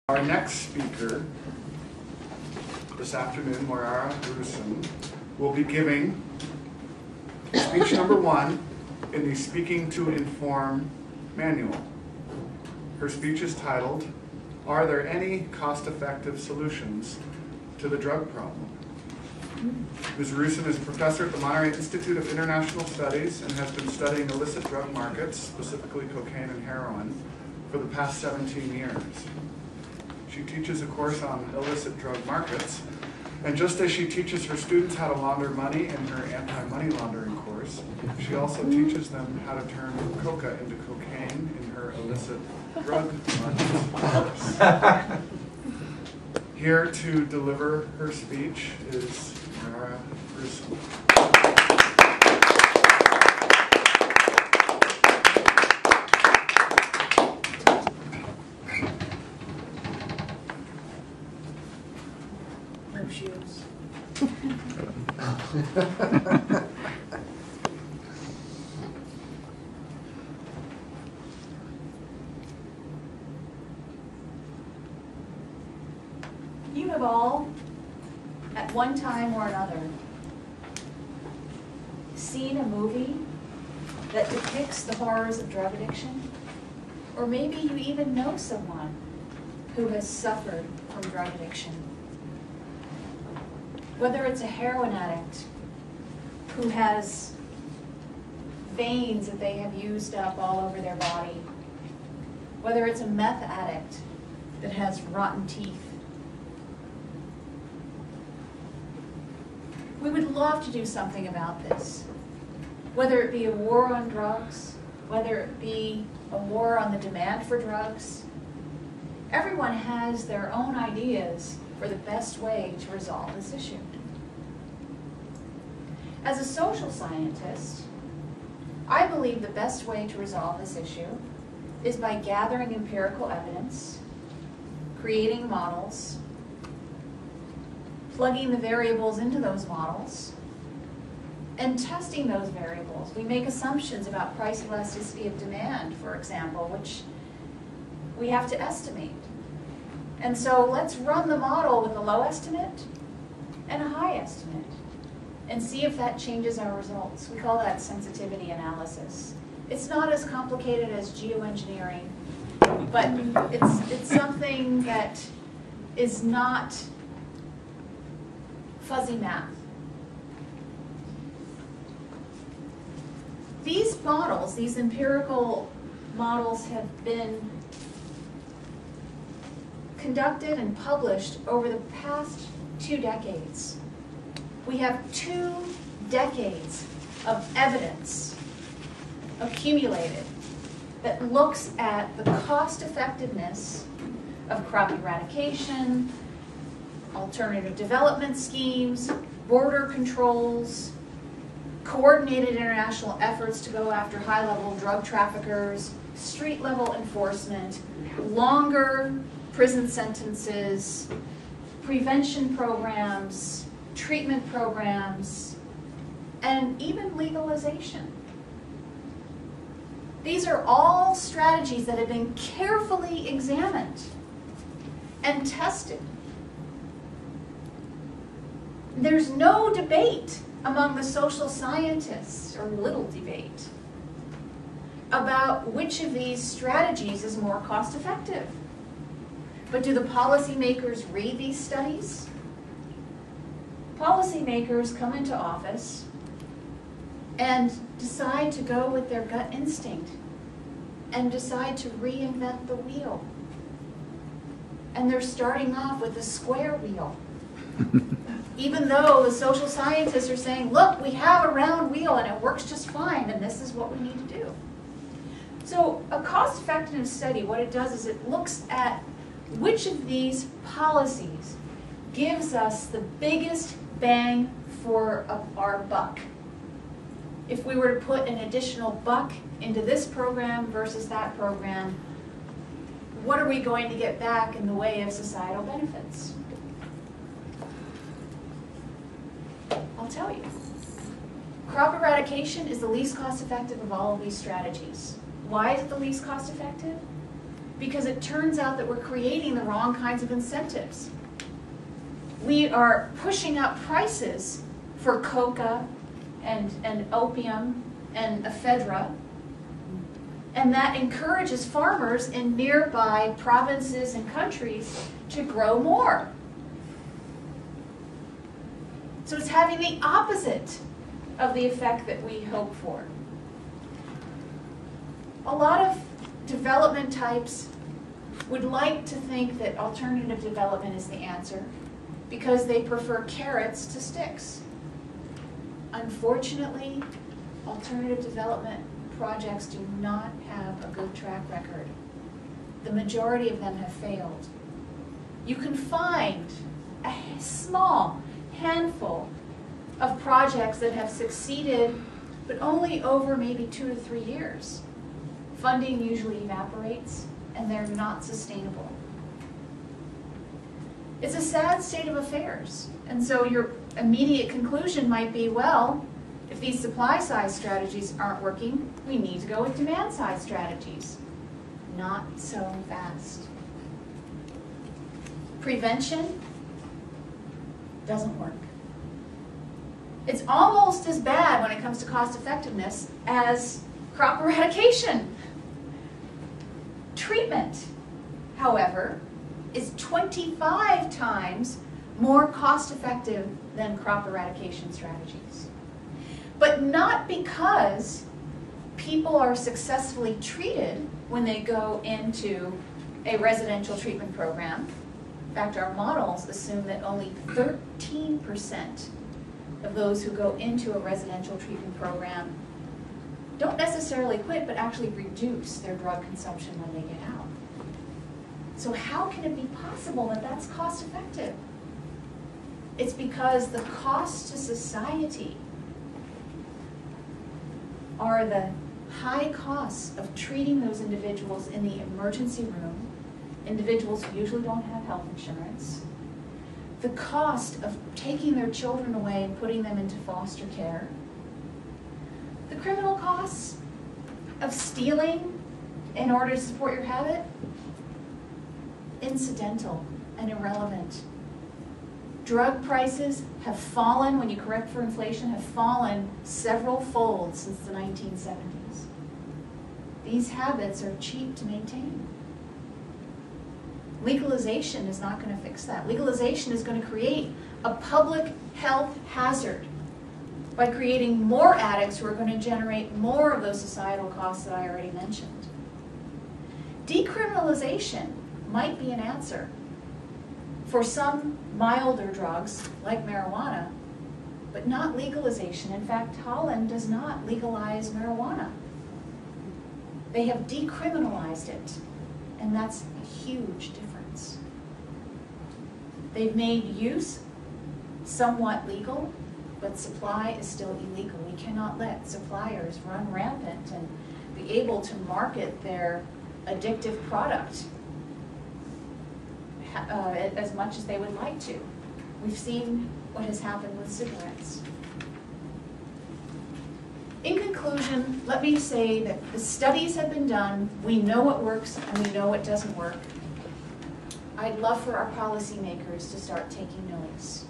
Our next speaker this afternoon, Moyara Ruehsen, will be giving speech number 1 in the Speaking to Inform manual. Her speech is titled, "Are there any cost-effective solutions to the drug problem?" Ms. Ruehsen is a professor at the Moyara Institute of International Studies and has been studying illicit drug markets, specifically cocaine and heroin, for the past 17 years. She teaches a course on illicit drug markets, and just as she teaches her students how to launder money in her anti-money laundering course, she also teaches them how to turn coca into cocaine in her illicit drug markets course. Here to deliver her speech is Moyara Ruehsen. Shoes. You have all, at one time or another, seen a movie that depicts the horrors of drug addiction, or maybe you even know someone who has suffered from drug addiction. Whether it's a heroin addict who has veins that they have used up all over their body, whether it's a meth addict that has rotten teeth. We would love to do something about this, whether it be a war on drugs, whether it be a war on the demand for drugs. Everyone has their own ideas for the best way to resolve this issue. As a social scientist, I believe the best way to resolve this issue is by gathering empirical evidence, creating models, plugging the variables into those models, and testing those variables. We make assumptions about price elasticity of demand, for example, which we have to estimate. And so let's run the model with a low estimate and a high estimate and see if that changes our results. We call that sensitivity analysis. It's not as complicated as geoengineering, but it's something that is not fuzzy math. These models, these empirical models, have been conducted and published over the past 2 decades. We have 2 decades of evidence accumulated that looks at the cost effectiveness of crop eradication, alternative development schemes, border controls, coordinated international efforts to go after high-level drug traffickers, street-level enforcement, longer prison sentences, prevention programs, treatment programs, and even legalization. These are all strategies that have been carefully examined and tested. There's no debate among the social scientists, or little debate, about which of these strategies is more cost-effective. But do the policymakers read these studies? Policymakers come into office and decide to go with their gut instinct and decide to reinvent the wheel. And they're starting off with a square wheel. Even though the social scientists are saying, look, we have a round wheel and it works just fine, and this is what we need to do. So a cost-effectiveness study, what it does is it looks at which of these policies gives us the biggest bang for our buck. If we were to put an additional buck into this program versus that program, what are we going to get back in the way of societal benefits? I'll tell you. Crop eradication is the least cost-effective of all of these strategies. Why is it the least cost-effective? because it turns out that we're creating the wrong kinds of incentives. We are pushing up prices for coca and opium and ephedra, and that encourages farmers in nearby provinces and countries to grow more. So it's having the opposite of the effect that we hope for. A lot of development types would like to think that alternative development is the answer because they prefer carrots to sticks. Unfortunately, alternative development projects do not have a good track record. The majority of them have failed. You can find a small handful of projects that have succeeded, but only over maybe 2 to 3 years. Funding usually evaporates, and they're not sustainable. It's a sad state of affairs, and so your immediate conclusion might be, well, if these supply-side strategies aren't working, we need to go with demand-side strategies. Not so fast. Prevention doesn't work. It's almost as bad when it comes to cost effectiveness as crop eradication. Treatment, however, is 25 times more cost effective than crop eradication strategies. But not because people are successfully treated when they go into a residential treatment program. In fact, our models assume that only 13% of those who go into a residential treatment program don't necessarily quit, but actually reduce their drug consumption when they get out. So how can it be possible that that's cost effective? It's because the costs to society are the high costs of treating those individuals in the emergency room, individuals who usually don't have health insurance, the cost of taking their children away and putting them into foster care, the criminal costs of stealing in order to support your habit, incidental and irrelevant. Drug prices have fallen, when you correct for inflation, have fallen several folds since the 1970s. These habits are cheap to maintain. Legalization is not going to fix that. Legalization is going to create a public health hazard by creating more addicts who are going to generate more of those societal costs that I already mentioned. Decriminalization might be an answer for some milder drugs like marijuana, but not legalization. In fact, Holland does not legalize marijuana. They have decriminalized it, and that's a huge difference. They've made use somewhat legal, but supply is still illegal. We cannot let suppliers run rampant and be able to market their addictive product as much as they would like to. We've seen what has happened with cigarettes. In conclusion, let me say that the studies have been done, we know what works and we know what doesn't work. I'd love for our policymakers to start taking notice.